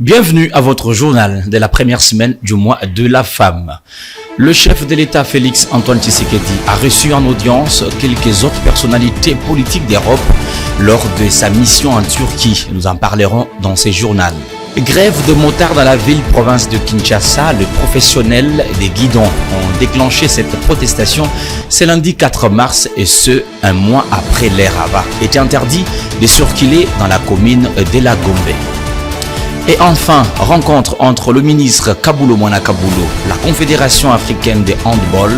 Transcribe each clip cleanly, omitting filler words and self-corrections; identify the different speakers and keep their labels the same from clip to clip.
Speaker 1: Bienvenue à votre journal de la première semaine du mois de la femme. Le chef de l'État Félix Antoine Tshisekedi a reçu en audience quelques autres personnalités politiques d'Europe lors de sa mission en Turquie. Nous en parlerons dans ce journal. Grève de motards dans la ville-province de Kinshasa. Les professionnels des guidons ont déclenché cette protestation ce lundi 4 mars et ce, un mois après l'ère Ava était interdit de circuler dans la commune de la Gombe. Et enfin, rencontre entre le ministre Kabulo Mwana Kabulo, la Confédération africaine de handball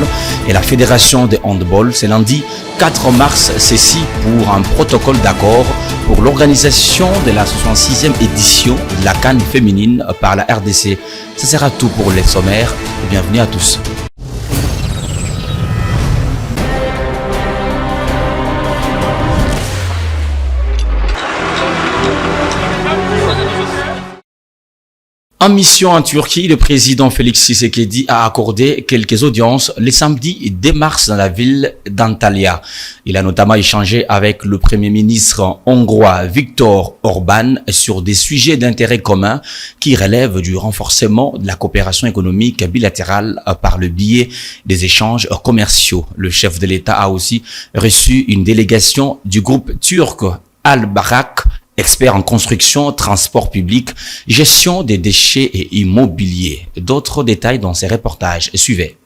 Speaker 1: et la Fédération de handball, c'est lundi 4 mars, ceci pour un protocole d'accord pour l'organisation de la 66e édition de la CAN féminine par la RDC. Ce sera tout pour les sommaires. Bienvenue à tous. En mission en Turquie, le président Félix Tshisekedi a accordé quelques audiences le samedi 2 mars dans la ville d'Antalya. Il a notamment échangé avec le premier ministre hongrois Viktor Orbán sur des sujets d'intérêt commun qui relèvent du renforcement de la coopération économique bilatérale par le biais des échanges commerciaux. Le chef de l'État a aussi reçu une délégation du groupe turc Al-Bayrak, expert en construction, transport public, gestion des déchets et immobilier. D'autres détails dans ces reportages. Suivez.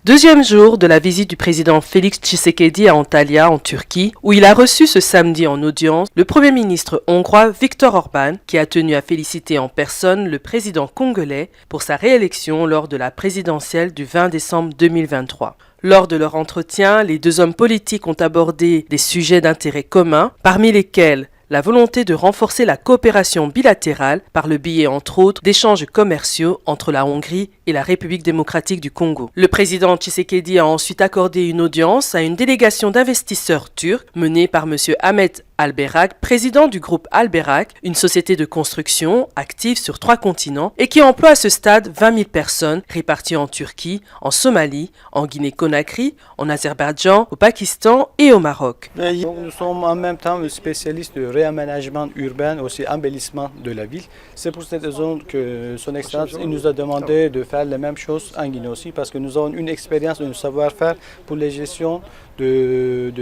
Speaker 2: Deuxième jour de la visite du président Félix Tshisekedi à Antalya, en Turquie, où il a reçu ce samedi en audience le premier ministre hongrois Viktor Orbán, qui a tenu à féliciter en personne le président congolais pour sa réélection lors de la présidentielle du 20 décembre 2023. Lors de leur entretien, les deux hommes politiques ont abordé des sujets d'intérêt commun, parmi lesquels la volonté de renforcer la coopération bilatérale par le biais, entre autres, d'échanges commerciaux entre la Hongrie et la République démocratique du Congo. Le président Tshisekedi a ensuite accordé une audience à une délégation d'investisseurs turcs menée par M. Ahmet Al-Bayrak, président du groupe Al-Bayrak, une société de construction active sur 3 continents et qui emploie à ce stade 20 000 personnes réparties en Turquie, en Somalie, en Guinée-Conakry, en Azerbaïdjan, au Pakistan et au Maroc.
Speaker 3: Nous sommes en même temps spécialistes de réaménagement urbain, aussi embellissement de la ville. C'est pour cette raison que son Excellence nous a demandé de faire les mêmes choses en Guinée aussi, parce que nous avons une expérience, un savoir-faire pour les gestions de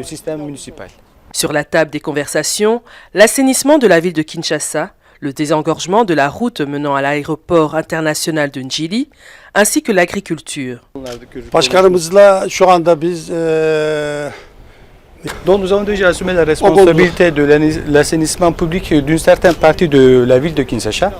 Speaker 3: système municipal.
Speaker 2: Sur la table des conversations, l'assainissement de la ville de Kinshasa, le désengorgement de la route menant à l'aéroport international de Njili, ainsi que l'agriculture.
Speaker 3: Donc nous avons déjà assumé la responsabilité de l'assainissement public d'une certaine partie de la ville de Kinshasa.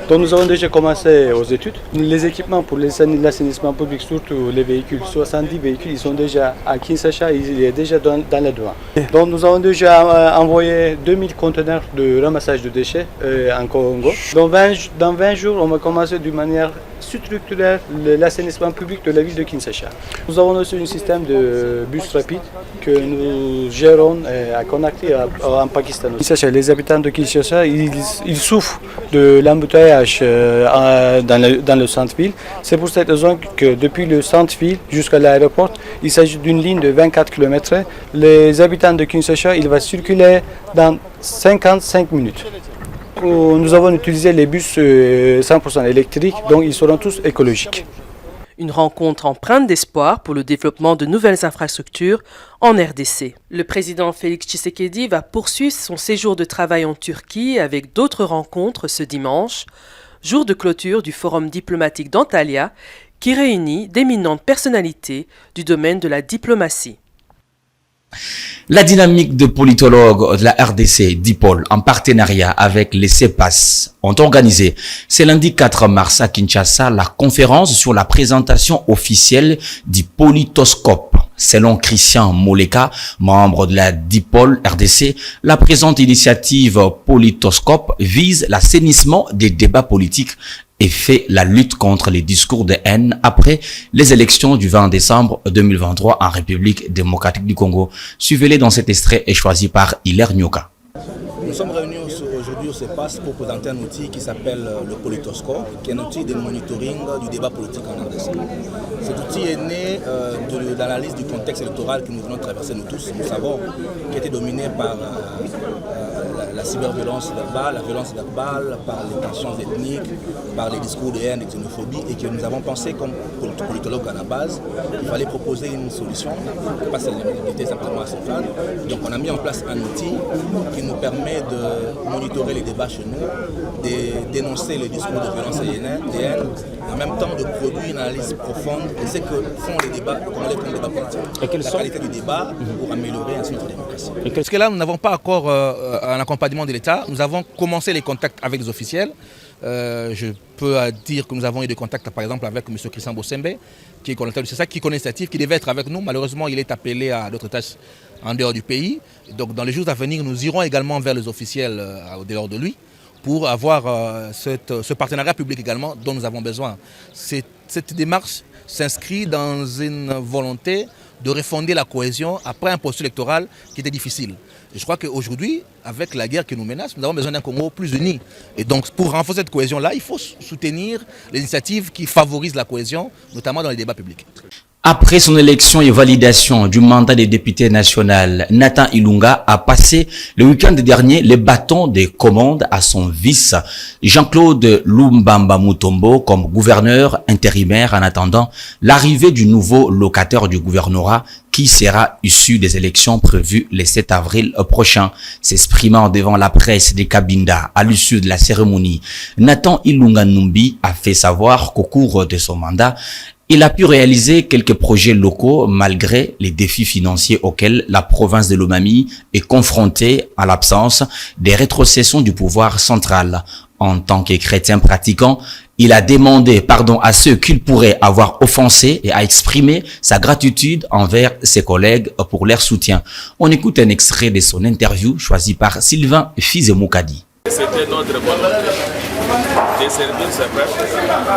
Speaker 3: Donc nous avons déjà commencé aux études. Les équipements pour l'assainissement public, surtout les véhicules, 70 véhicules, ils sont déjà à Kinshasa, ils sont déjà dans les douanes. Donc nous avons déjà envoyé 2000 conteneurs de ramassage de déchets en Congo. Dans 20 jours, on va commencer d'une manière structurelle l'assainissement public de la ville de Kinshasa. Nous avons aussi un système de bus rapide que nous gérons à Conakry en Pakistan. Les habitants de Kinshasa, ils souffrent de l'embouteillage dans le centre-ville. C'est pour cette raison que depuis le centre-ville jusqu'à l'aéroport, il s'agit d'une ligne de 24 km. Les habitants de Kinshasa, ils vont circuler dans 55 minutes. Nous avons utilisé les bus 100% électriques, donc ils seront tous écologiques.
Speaker 2: Une rencontre empreinte d'espoir pour le développement de nouvelles infrastructures en RDC. Le président Félix Tshisekedi va poursuivre son séjour de travail en Turquie avec d'autres rencontres ce dimanche, jour de clôture du forum diplomatique d'Antalya, qui réunit d'éminentes personnalités du domaine de la diplomatie.
Speaker 1: La dynamique de politologues de la RDC, DIPOL, en partenariat avec les CEPAS, ont organisé ce lundi 4 mars à Kinshasa la conférence sur la présentation officielle du politoscope. Selon Christian Moleka, membre de la DIPOL RDC, la présente initiative politoscope vise l'assainissement des débats politiques et fait la lutte contre les discours de haine après les élections du 20 décembre 2023 en République démocratique du Congo. Suivez-les dans cet extrait et choisi par Hilaire Nyoka.
Speaker 4: Nous sommes réunis aujourd'hui au CEPAS pour présenter un outil qui s'appelle le politoscope, qui est un outil de monitoring du débat politique en RDC. Cet outil est né de l'analyse du contexte électoral que nous venons de traverser nous tous. Nous savons qu'il était dominé par la cyberviolence verbale, la violence verbale, par les tensions ethniques, par les discours de haine et de xénophobie, et que nous avons pensé, comme politologue à la base, qu'il fallait proposer une solution, pas était simplement à ce stade. Donc on a mis en place un outil qui nous permet de monitorer les débats chez nous, de dénoncer les discours de violence et de haine, et en même temps de produire une analyse profonde de ce que font les débats, comment les débats politiques, la qualité du débat pour améliorer ainsi notre démocratie.
Speaker 5: Parce que là, nous n'avons pas encore un accompagnement de l'État. Nous avons commencé les contacts avec les officiels. Je peux dire que nous avons eu des contacts, par exemple, avec M. Christian Bossembe, qui est coordinateur du CESAC, qui connaît l'initiative, qui devait être avec nous. Malheureusement, il est appelé à d'autres tâches en dehors du pays. Donc, dans les jours à venir, nous irons également vers les officiels au dehors de lui pour avoir ce partenariat public également dont nous avons besoin. Cette démarche s'inscrit dans une volonté de refonder la cohésion après un postulat électoral qui était difficile. Et je crois qu'aujourd'hui, avec la guerre qui nous menace, nous avons besoin d'un Congo plus uni. Et donc, pour renforcer cette cohésion-là, il faut soutenir les initiatives qui favorisent la cohésion, notamment dans les débats publics.
Speaker 1: Après son élection et validation du mandat des députés national, Nathan Ilunga a passé le week-end dernier les bâtons des commandes à son vice, Jean-Claude Lumbamba Mutombo, comme gouverneur intérimaire en attendant l'arrivée du nouveau locataire du gouvernorat qui sera issu des élections prévues le 7 avril prochain. S'exprimant devant la presse des Cabinda à l'issue de la cérémonie, Nathan Ilunga Numbi a fait savoir qu'au cours de son mandat, il a pu réaliser quelques projets locaux malgré les défis financiers auxquels la province de Lomami est confrontée à l'absence des rétrocessions du pouvoir central. En tant que chrétien pratiquant, il a demandé pardon à ceux qu'il pourrait avoir offensés et a exprimé sa gratitude envers ses collègues pour leur soutien. On écoute un extrait de son interview choisi par Sylvain Fizemukadi.
Speaker 6: C'était notre volonté de servir ce peuple,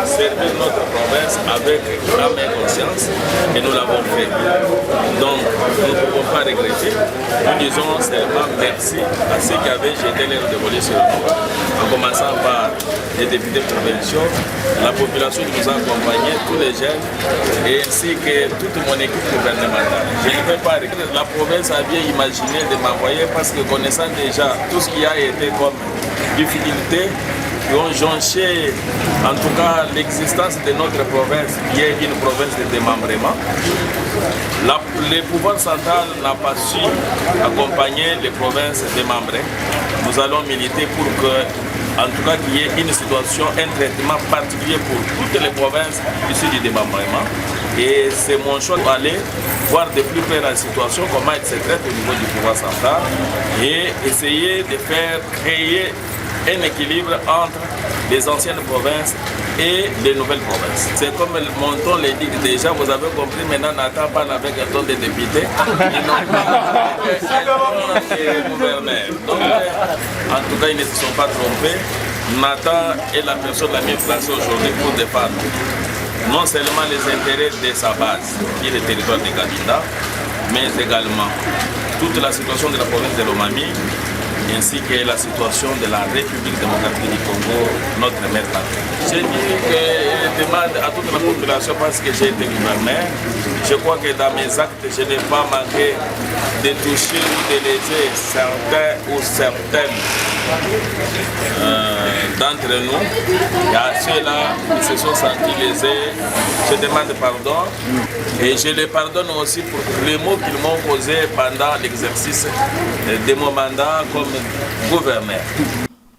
Speaker 6: servir notre province avec âme et conscience, et nous l'avons fait. Donc, nous ne pouvons pas regretter. Nous disons seulement merci à ceux qui avaient jeté leur dévolé sur nous, en commençant par les députés provinciaux, la population qui nous a accompagnés, tous les jeunes, et ainsi que toute mon équipe gouvernementale. Je ne peux pas regretter. La province a bien imaginé de m'envoyer parce que connaissant déjà tout ce qui a été comme difficulté, qui ont jonché en tout cas l'existence de notre province, qui est une province de démembrement. Le pouvoir central n'a pas su accompagner les provinces démembrées. Nous allons militer pour que, en tout cas, qu'il y ait une situation, un traitement particulier pour toutes les provinces issues du démembrement. Et c'est mon choix d'aller voir de plus près la situation, comment elle se traite au niveau du pouvoir central et essayer de faire créer un équilibre entre les anciennes provinces et les nouvelles provinces. C'est comme mon ton l'a dit déjà, vous avez compris, maintenant Nathan parle avec un ton de député et non pas un ton de gouverneur. Donc, en tout cas, ils ne se sont pas trompés. Nathan est la personne la mieux placée aujourd'hui pour défendre non seulement les intérêts de sa base, qui est le territoire de Cabinda, mais également toute la situation de la province de Lomami, ainsi que la situation de la République démocratique du Congo, notre mère patrie. J'ai dit que je demande à toute la population, parce que j'ai été gouverneur, je crois que dans mes actes, je n'ai pas manqué de toucher ou de léser certains ou certaines d'entre nous. Et à ceux-là qui se sont sentis lésés, je demande pardon et je les pardonne aussi pour les mots qu'ils m'ont causés pendant l'exercice de mon mandat comme gouverneur.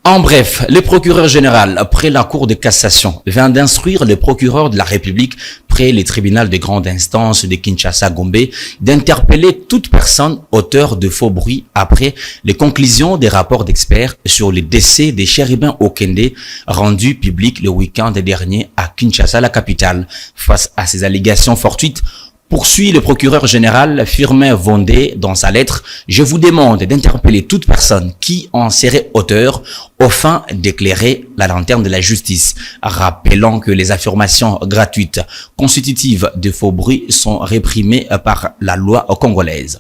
Speaker 1: En bref, le procureur général, après la Cour de cassation, vient d'instruire le procureur de la République près le tribunal de grande instance de Kinshasa-Gombe d'interpeller toute personne auteur de faux bruits après les conclusions des rapports d'experts sur le décès de Chérubin Okende rendus publics le week-end dernier à Kinshasa, la capitale. Face à ces allégations fortuites, poursuit le procureur général Firmin Vondé dans sa lettre, je vous demande d'interpeller toute personne qui en serait auteur au fin d'éclairer la lanterne de la justice, rappelant que les affirmations gratuites constitutives de faux bruits sont réprimées par la loi congolaise.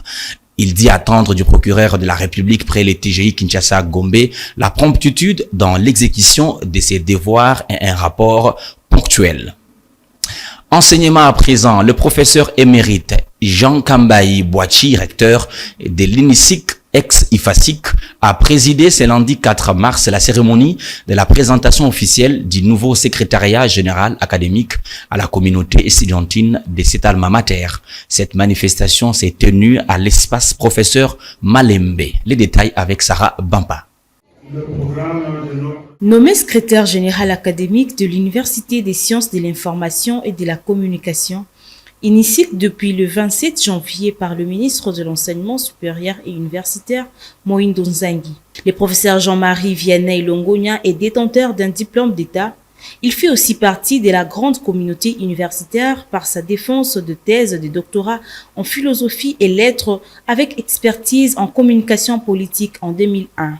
Speaker 1: Il dit attendre du procureur de la République près les TGI Kinshasa-Gombe la promptitude dans l'exécution de ses devoirs et un rapport ponctuel. Enseignement à présent, le professeur émérite Jean Kambaï Boachi, recteur de l'INISIC ex-IFASIC, a présidé ce lundi 4 mars la cérémonie de la présentation officielle du nouveau secrétariat général académique à la communauté estudiantine de cet alma mater. Cette manifestation s'est tenue à l'espace professeur Malembe. Les détails avec Sarah Bampa.
Speaker 7: Nommé secrétaire général académique de l'Université des sciences de l'information et de la communication, INISIC depuis le 27 janvier par le ministre de l'Enseignement supérieur et universitaire, Moïndo Nzangi. Le professeur Jean-Marie Vianney Longonia est détenteur d'un diplôme d'État. Il fait aussi partie de la grande communauté universitaire par sa défense de thèse de doctorat en philosophie et lettres avec expertise en communication politique en 2001.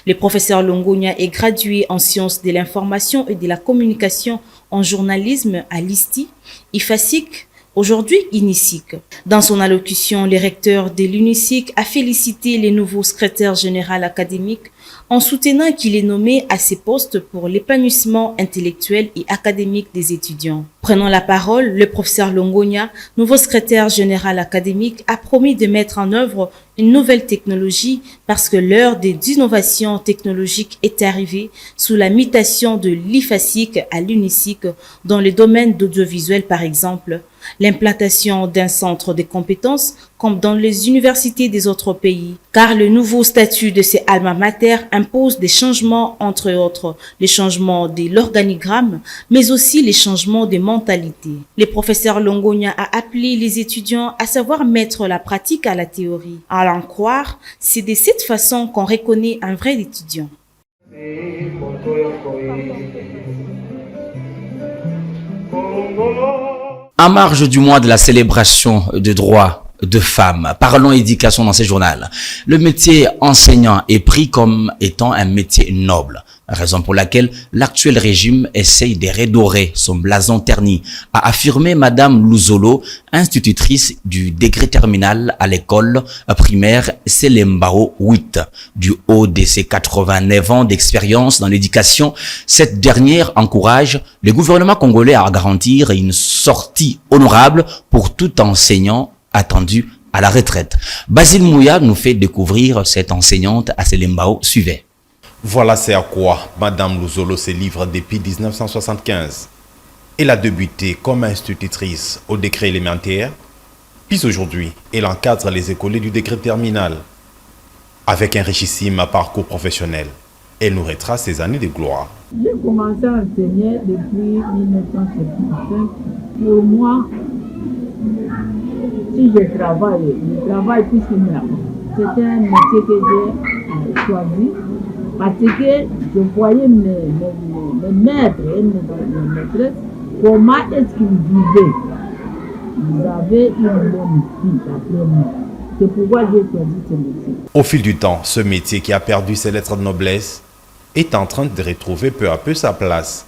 Speaker 7: Le professeur Longonia est gradué en sciences de l'information et de la communication en journalisme à l'ISTI, IFASIC, aujourd'hui INISIC. Dans son allocution, le recteur de l'UNISIC a félicité le nouveau secrétaire général académique en soutenant qu'il est nommé à ces postes pour l'épanouissement intellectuel et académique des étudiants. Prenant la parole, le professeur Longonia, nouveau secrétaire général académique, a promis de mettre en œuvre une nouvelle technologie parce que l'heure des innovations technologiques est arrivée sous la mutation de l'IFASIC à l'UNISIC dans le domaine d'audiovisuel par exemple, l'implantation d'un centre de compétences comme dans les universités des autres pays, car le nouveau statut de ces alma mater impose des changements, entre autres les changements de l'organigramme, mais aussi les changements de mentalité. Le professeur Longonia a appelé les étudiants à savoir mettre la pratique à la théorie. À l'en croire, c'est de cette façon qu'on reconnaît un vrai étudiant.
Speaker 1: En marge du mois de la célébration des droits de femmes, parlons éducation dans ce journal. Le métier enseignant est pris comme étant un métier noble, raison pour laquelle l'actuel régime essaye de redorer son blason terni, a affirmé Madame Luzolo, institutrice du degré terminal à l'école primaire Selembao 8. Du haut de ses 89 ans d'expérience dans l'éducation, cette dernière encourage le gouvernement congolais à garantir une sortie honorable pour tout enseignant attendu à la retraite. Basile Mouya nous fait découvrir cette enseignante à Selembao. Suivez.
Speaker 8: Voilà c'est à quoi Madame Luzolo se livre depuis 1975. Elle a débuté comme institutrice au décret élémentaire, puis aujourd'hui, elle encadre les écoliers du décret terminal. Avec un richissime parcours professionnel, elle nous retrace ses années de gloire.
Speaker 9: J'ai commencé à enseigner depuis 1975. Pour moi, si je travaille plus que moi. C'était un métier que j'ai choisi parce que je voyais mes maîtres et mes maîtresses, comment est-ce qu'ils vivaient. Ils avaient une bonne vie d'après moi. C'est pourquoi j'ai choisi ce métier.
Speaker 8: Au fil du temps, ce métier qui a perdu ses lettres de noblesse est en train de retrouver peu à peu sa place.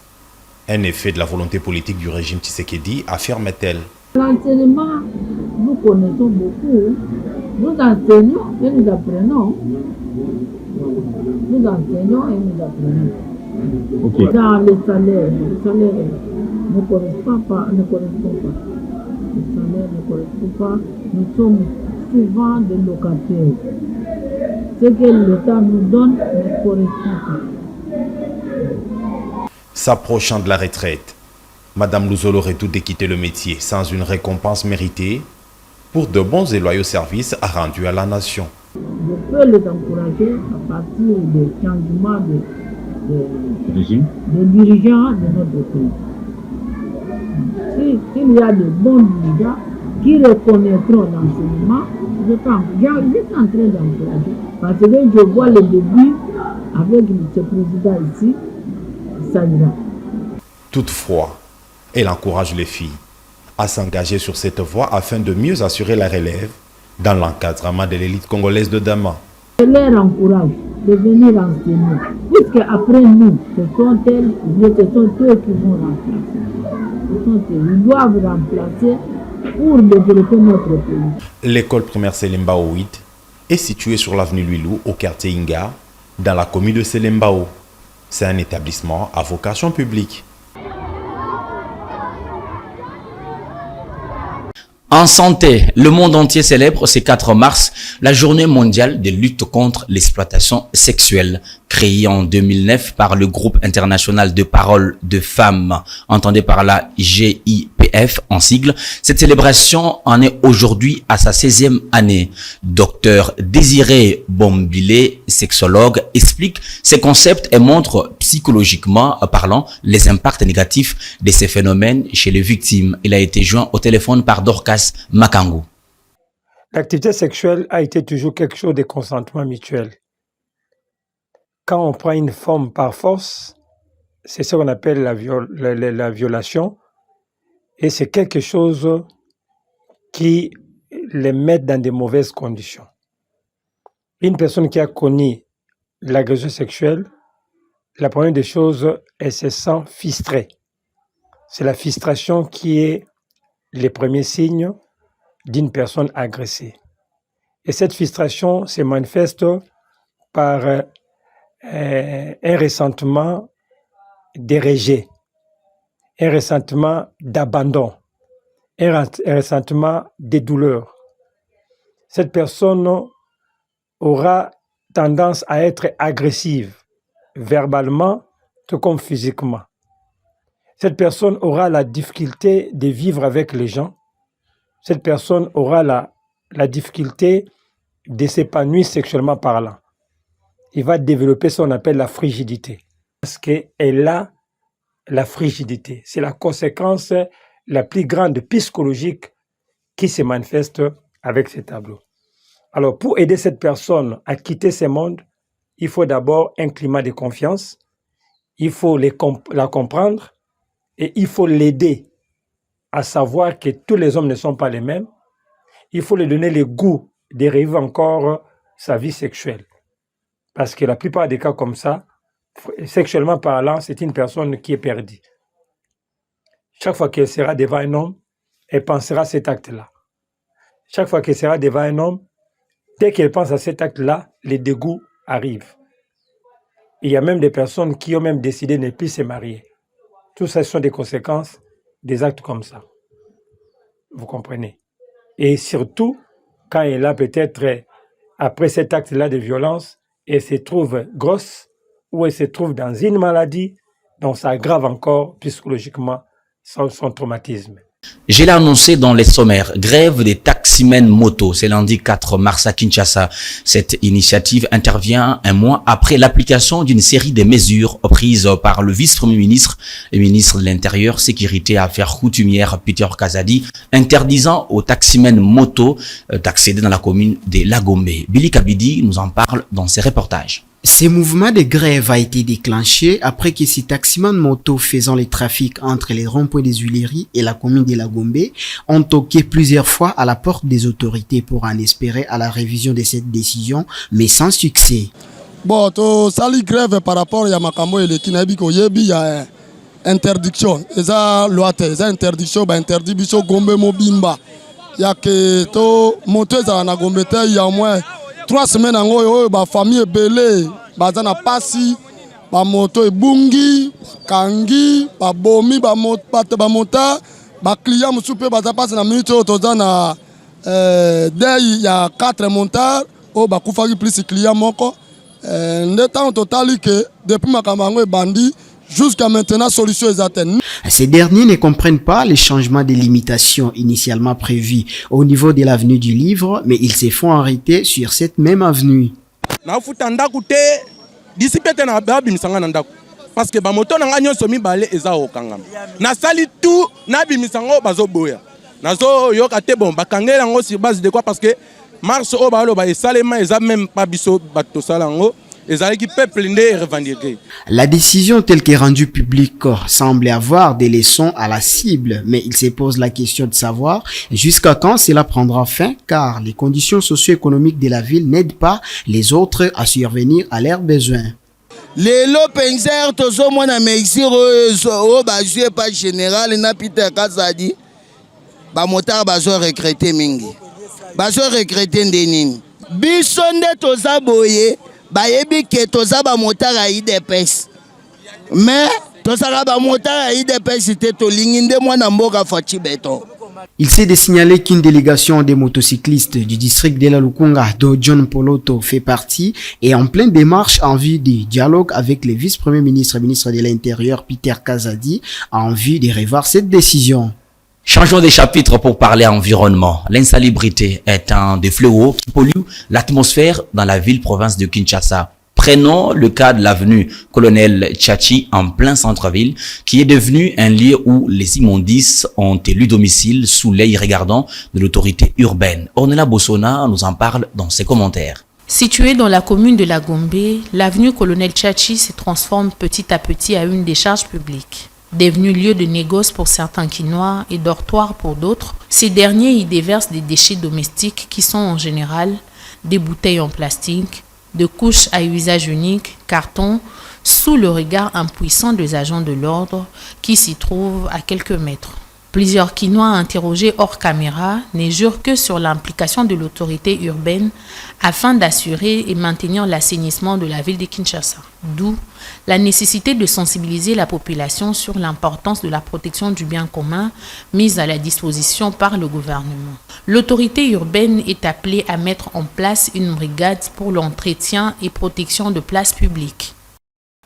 Speaker 8: Un effet de la volonté politique du régime Tshisekedi, affirme-t-elle.
Speaker 9: L'enseignement, nous connaissons beaucoup. Nous enseignons et nous apprenons. Nous enseignons et nous apprenons. Okay. Dans les salaires ne correspondent pas. Les salaires ne correspondent pas. Nous sommes souvent des locataires. Ce que l'État nous donne ne correspond pas.
Speaker 8: S'approchant de la retraite, Madame Luzolo redoute de quitter le métier sans une récompense méritée pour de bons et loyaux services rendus à la nation.
Speaker 9: Je peux les encourager à partir des changements de dirigeants de notre pays. S'il y a de bons dirigeants qui reconnaîtront l'enseignement, je suis en train d'encourager. Parce que je vois le début avec ce président ici, ça ira.
Speaker 8: Toutefois, elle encourage les filles à s'engager sur cette voie afin de mieux assurer la relève dans l'encadrement de l'élite congolaise de demain.
Speaker 9: Je leur encourage de venir enseigner, puisque après nous, ce sont eux qui vont remplacer. Ils doivent remplacer pour développer notre pays.
Speaker 8: L'école primaire Selembao 8 est située sur l'avenue Luilou au quartier Inga, dans la commune de Selembao. C'est un établissement à vocation publique.
Speaker 1: En santé, le monde entier célèbre ce 4 mars la journée mondiale de lutte contre l'exploitation sexuelle, créée en 2009 par le groupe international de parole de femmes, entendu par la GIPF en sigle. Cette célébration en est aujourd'hui à sa 16e année. Docteur Désiré Bombilé, sexologue, explique ces concepts et montre psychologiquement parlant les impacts négatifs de ces phénomènes chez les victimes. Il a été joint au téléphone par Dorcas Makangu.
Speaker 10: L'activité sexuelle a été toujours quelque chose de consentement mutuel. Quand on prend une forme par force, c'est ce qu'on appelle la violation, et c'est quelque chose qui les met dans de mauvaises conditions. Une personne qui a connu l'agression sexuelle, la première des choses, elle se sent frustrée. C'est la frustration qui est les premiers signes d'une personne agressée. Et cette frustration se manifeste par un ressentiment de rejet, un ressentiment d'abandon, un ressentiment de douleur. Cette personne aura tendance à être agressive, verbalement tout comme physiquement. Cette personne aura la difficulté de vivre avec les gens. Cette personne aura la difficulté de s'épanouir sexuellement parlant. Il va développer ce qu'on appelle la frigidité. Parce qu'elle a la frigidité. C'est la conséquence la plus grande psychologique qui se manifeste avec ces tableaux. Alors, pour aider cette personne à quitter ce monde, il faut d'abord un climat de confiance. Il faut la comprendre. Et il faut l'aider à savoir que tous les hommes ne sont pas les mêmes. Il faut lui donner le goût de revivre encore sa vie sexuelle. Parce que la plupart des cas comme ça, sexuellement parlant, c'est une personne qui est perdue. Chaque fois qu'elle sera devant un homme, elle pensera à cet acte-là. Chaque fois qu'elle sera devant un homme, dès qu'elle pense à cet acte-là, les dégoûts arrivent. Il y a même des personnes qui ont même décidé de ne plus se marier. Tout ça, ce sont des conséquences des actes comme ça. Vous comprenez? Et surtout, quand elle a peut-être, après cet acte-là de violence, elle se trouve grosse ou elle se trouve dans une maladie, donc ça aggrave encore psychologiquement son traumatisme.
Speaker 1: Je l'ai annoncé dans les sommaires, grève des taximens moto, c'est lundi 4 mars à Kinshasa. Cette initiative intervient un mois après l'application d'une série de mesures prises par le vice-premier ministre et ministre de l'Intérieur, Sécurité et Affaires coutumières Peter Kazadi, interdisant aux taximens moto d'accéder dans la commune de Lagombe. Billy Kabidi nous en parle dans ses reportages.
Speaker 11: Ce mouvement de grève a été déclenché après que ces taximans de moto faisant le trafic entre les ronds-points des Huileries et la commune de Lagombe ont toqué plusieurs fois à la porte des autorités pour en espérer à la révision de cette décision, mais sans succès.
Speaker 12: Bon, to sali grève par rapport à Makambo et le Kinabiko Yebi, il y a interdiction. Eza loi, eza interdiction, ba interdit biso Gombe Mobimba. Il y a que to moto za na Gombe il y a au moins 3 semaines en ba famille belé bazana pasi ba moto ebungi kangi ba bomi ba mota ba client musupe baza passe na minute otoza na il y a 4 montards o ba kufaki plus client moko ndeta en total que depuis Makamango et bandi jusqu'à maintenant, solution est atteinte.
Speaker 11: Ces derniers ne comprennent pas les changements de limitation initialement prévus au niveau de l'avenue du Livre, mais ils se font arrêter sur cette même avenue.
Speaker 13: Parce que bamoto na nganyo somi balé eza okangam. Na sali tout na bimisango bazo boya. Nazo yoka te bon bakangela ngo sur base de quoi parce que mars o balo ba esalema eza même pas biso bato salango.
Speaker 11: La décision telle qu'est rendue publique semble avoir des leçons à la cible, mais il se pose la question de savoir jusqu'à quand cela prendra fin, car les conditions socio-économiques de la ville n'aident pas les autres à survenir à leurs besoins.
Speaker 14: Les Lopenzer, tozo mona mexir o bazue pas général na Peter Kazadi ba motar bazo recruter mingi. Bazo recruter ndenini. Bisonde toza boye bayebi ke toza ba motar a IDPS. Mais toza ba motar a IDPS te to linginde mwana mboka fachi beton.
Speaker 11: Il s'est de signaler qu'une délégation des motocyclistes du district de la Lukunga, dont John Poloto fait partie, est en pleine démarche en vue du dialogue avec le vice-premier ministre et ministre de l'Intérieur Peter Kazadi en vue de revoir cette décision.
Speaker 1: Changeons de chapitre pour parler environnement. L'insalubrité est un des fléaux qui pollue l'atmosphère dans la ville-province de Kinshasa. Prenons le cas de l'avenue Colonel Tchachi en plein centre-ville, qui est devenu un lieu où les immondices ont élu domicile sous l'œil regardant de l'autorité urbaine. Ornella Bossona nous en parle dans ses commentaires.
Speaker 15: Située dans la commune de la Gombe, l'avenue Colonel Tchachi se transforme petit à petit à une décharge publique. Devenue lieu de négoce pour certains Quinois et dortoir pour d'autres, ces derniers y déversent des déchets domestiques qui sont en général des bouteilles en plastique, de couches à usage unique, carton, sous le regard impuissant des agents de l'ordre qui s'y trouvent à quelques mètres. Plusieurs Quinois interrogés hors caméra ne jurent que sur l'implication de l'autorité urbaine afin d'assurer et maintenir l'assainissement de la ville de Kinshasa. D'où la nécessité de sensibiliser la population sur l'importance de la protection du bien commun mise à la disposition par le gouvernement. L'autorité urbaine est appelée à mettre en place une brigade pour l'entretien et protection de places publiques.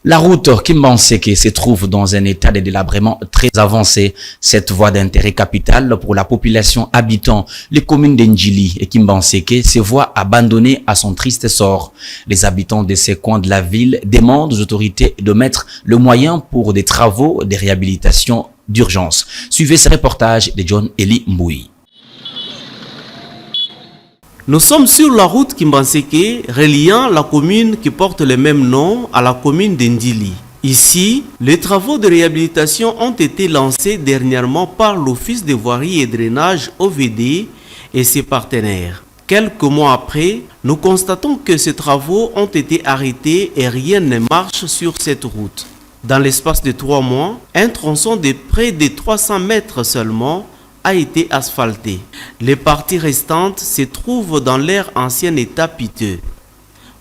Speaker 1: La route Kimbanseke se trouve dans un état de délabrement très avancé. Cette voie d'intérêt capital pour la population habitant les communes d'Ndjili et Kimbanseke se voit abandonnée à son triste sort. Les habitants de ces coins de la ville demandent aux autorités de mettre le moyen pour des travaux de réhabilitation d'urgence. Suivez ce reportage de John Eli Mboui.
Speaker 16: Nous sommes sur la route Kimbanseke, reliant la commune qui porte le même nom à la commune d'Ndjili. Ici, les travaux de réhabilitation ont été lancés dernièrement par l'Office de voirie et drainage OVD et ses partenaires. Quelques mois après, nous constatons que ces travaux ont été arrêtés et rien ne marche sur cette route. Dans l'espace de 3 mois, un tronçon de près de 300 mètres seulement a été asphalté. Les parties restantes se trouvent dans leur ancien état piteux.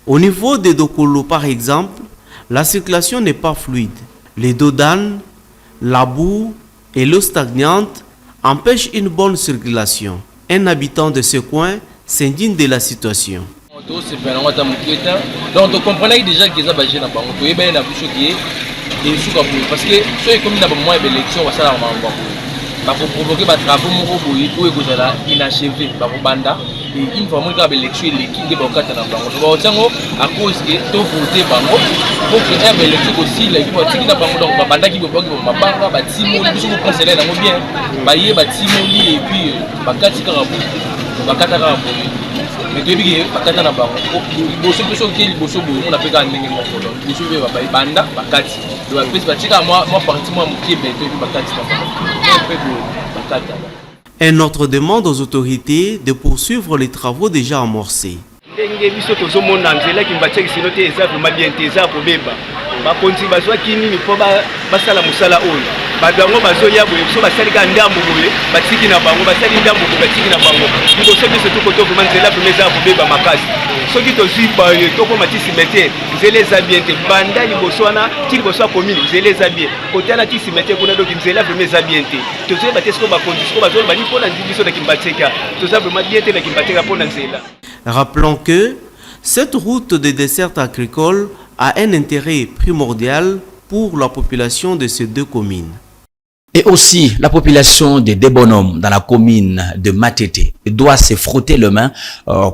Speaker 16: Au niveau de Dokolo par exemple, la circulation n'est pas fluide. Les dos d'âne, la boue et l'eau stagnante empêchent une bonne circulation. Un habitant de ce coin s'indigne de la situation.
Speaker 17: Donc on comprenait déjà que ça va gêner parce que ceux comme moi élection va ça pour provoquer des travaux pour inachevé banda et une fois que l'élection est à cause que tout voté pour que l'élection aussi donc banda qui peut pas bâtiment conseiller bien bâtiment et puis mais depuis bakata na bango liboso biso ke liboso boye on appelle ndenge moko donc liboso be banda bakati do apesi batika moi parti moi mokie beto bakati na bakata.
Speaker 16: Un autre demande aux autorités de poursuivre les travaux déjà amorcés.
Speaker 18: ndenge biso tozomona nzela kimbatekisi note eza vraiment bien teza kobeba bakonzi bazwaki nini po basala musala oyo badango bazoya boye biso basalika ndambo boye batiki na bango basali ndambo boye batiki na bango liboso biso tukoto vraiment nzela vraiment eza kobeba makasi soki tozwi tokoma ti cimetière nzela eza bien te banda liboso wana ti liboso ya commune nzela eza bien kotala ti cimetière kuna donc nzela vraiment eza bien te tozoyeba te siko bakonzi siko bazoloba ni mpona biso na Kimbatseka toza vraiment bien te na Kimbatseka mpona nzela.
Speaker 16: Rappelons que cette route de dessert agricole a un intérêt primordial pour la population de ces deux communes.
Speaker 1: Et aussi, la population des Débonhommes dans la commune de Matete doit se frotter les mains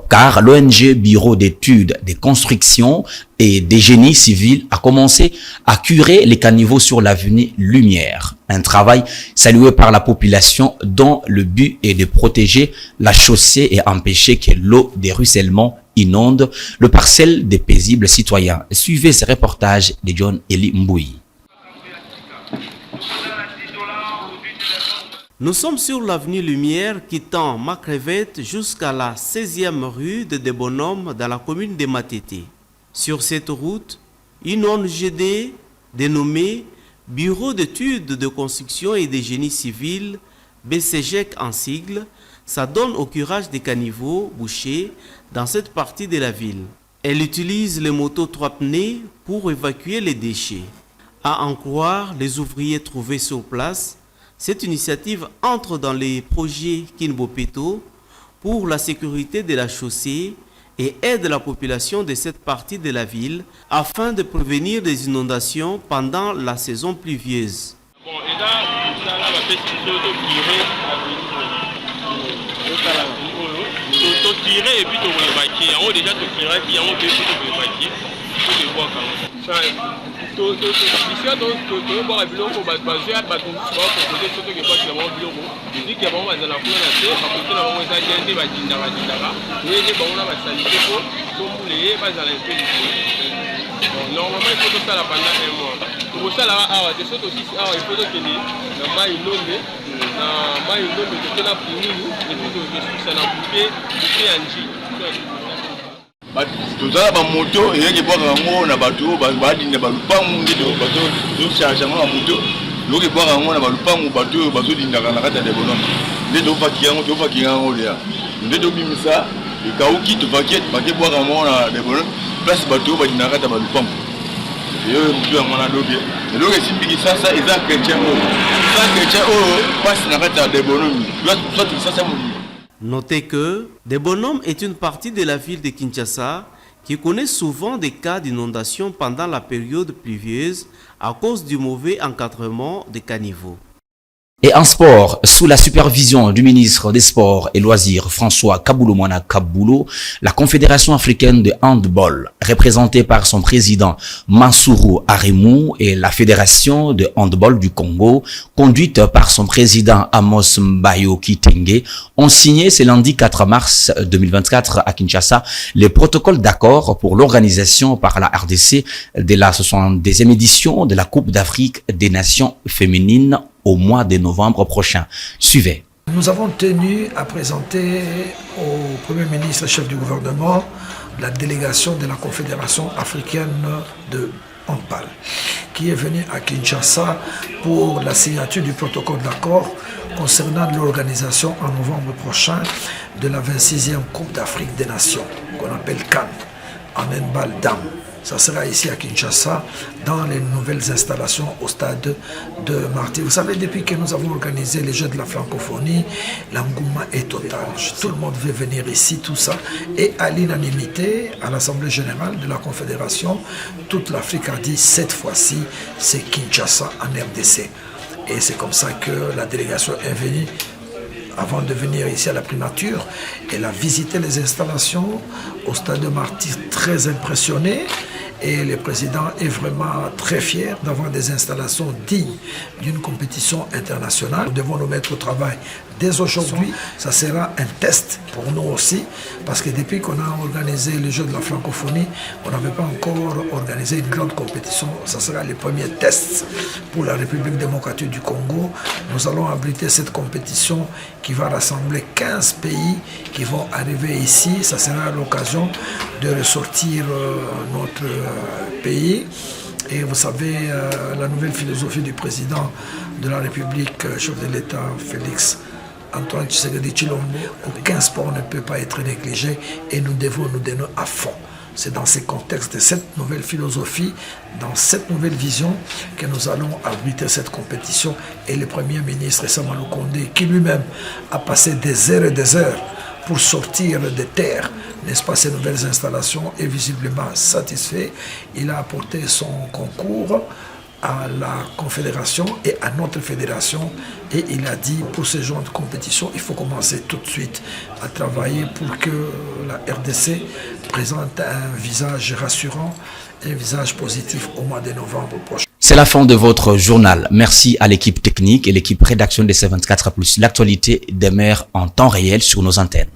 Speaker 1: car l'ONG Bureau d'études des constructions et des génies civils a commencé à curer les caniveaux sur l'avenue Lumière. Un travail salué par la population dont le but est de protéger la chaussée et empêcher que l'eau des ruissellements inonde le parcelle des paisibles citoyens. Suivez ce reportage de John Eli Mboui.
Speaker 16: Nous sommes sur l'avenue Lumière qui tend Macrevette jusqu'à la 16e rue de Débonhommes dans la commune de Matete. Sur cette route, une ONGD dénommée Bureau d'études de construction et de génie civil, BCGEC en sigle, s'adonne au curage des caniveaux bouchés dans cette partie de la ville. Elle utilise les motos 3 pneus pour évacuer les déchets. À en croire les ouvriers trouvés sur place, Cette initiative entre dans les projets Kinbopeto pour la sécurité de la chaussée et aide la population de cette partie de la ville afin de prévenir des inondations pendant la saison pluvieuse.
Speaker 19: Normalement, il faut que ça pendant un mois. Pour ça, il faut que
Speaker 20: tozala bamoto eyaki bwaka yango na bato badinda balupangu nde bato tocharge yango na moto yoki bwaka yango na balupangu bato oyo bazodindaka na kati ya debonome nde tofaki yango lia nde tobimisa ekauki tofaki bwaka yango na debonome place bato oyo badindaka kati ya balupangu eyo motu yango na lobi eloko esimbiki sasa eza chrétien oyo pasi na kati ya debonome soit sasa mobili.
Speaker 16: Notez que Debonome est une partie de la ville de Kinshasa qui connaît souvent des cas d'inondation pendant la période pluvieuse à cause du mauvais encadrement des caniveaux.
Speaker 1: Et en sport, sous la supervision du ministre des Sports et Loisirs François Kaboulou-Moana Kaboulou, la Confédération africaine de handball, représentée par son président Mansourou Arimou, et la Fédération de handball du Congo, conduite par son président Amos Mbayo Kitenge, ont signé ce lundi 4 mars 2024 à Kinshasa les protocoles d'accord pour l'organisation par la RDC de la 72e édition de la Coupe d'Afrique des Nations féminines au mois de novembre prochain. Suivez.
Speaker 21: Nous avons tenu à présenter au Premier ministre, chef du gouvernement, la délégation de la Confédération africaine de handball, qui est venue à Kinshasa pour la signature du protocole d'accord concernant l'organisation en novembre prochain de la 26e Coupe d'Afrique des Nations, qu'on appelle CAN, en handball dames. Ça sera ici à Kinshasa, dans les nouvelles installations au stade de Marty. Vous savez, depuis que nous avons organisé les Jeux de la francophonie, l'engouement est total. Tout le monde veut venir ici, tout ça. Et à l'unanimité, à l'Assemblée générale de la Confédération, toute l'Afrique a dit, cette fois-ci, c'est Kinshasa en RDC. Et c'est comme ça que la délégation est venue. Avant de venir ici à la primature, elle a visité les installations au stade de Marty, très impressionné. Et le président est vraiment très fier d'avoir des installations dignes d'une compétition internationale. Nous devons nous mettre au travail dès aujourd'hui. Ça sera un test pour nous aussi, parce que depuis qu'on a organisé les Jeux de la francophonie, on n'avait pas encore organisé une grande compétition. Ça sera le premier test pour la République démocratique du Congo. Nous allons abriter cette compétition qui va rassembler 15 pays qui vont arriver ici. Ça sera l'occasion de ressortir notre pays. Et vous savez, la nouvelle philosophie du président de la République, chef de l'État, Félix Antoine Tshisekedi Tshilombo, aucun sport ne peut pas être négligé et nous devons nous donner à fond. C'est dans ce contexte de cette nouvelle philosophie, dans cette nouvelle vision, que nous allons abriter cette compétition. Et le Premier ministre Samalou Kondé, qui lui-même a passé des heures et des heures pour sortir de terre, n'est-ce pas, ces nouvelles installations, est visiblement satisfait. Il a apporté son concours à la Confédération et à notre fédération, et il a dit, pour ce genre de compétition, il faut commencer tout de suite à travailler pour que la RDC présente un visage rassurant, un visage positif au mois de novembre prochain.
Speaker 1: C'est la fin de votre journal. Merci à l'équipe technique et l'équipe rédaction de C24+. L'actualité demeure en temps réel sur nos antennes.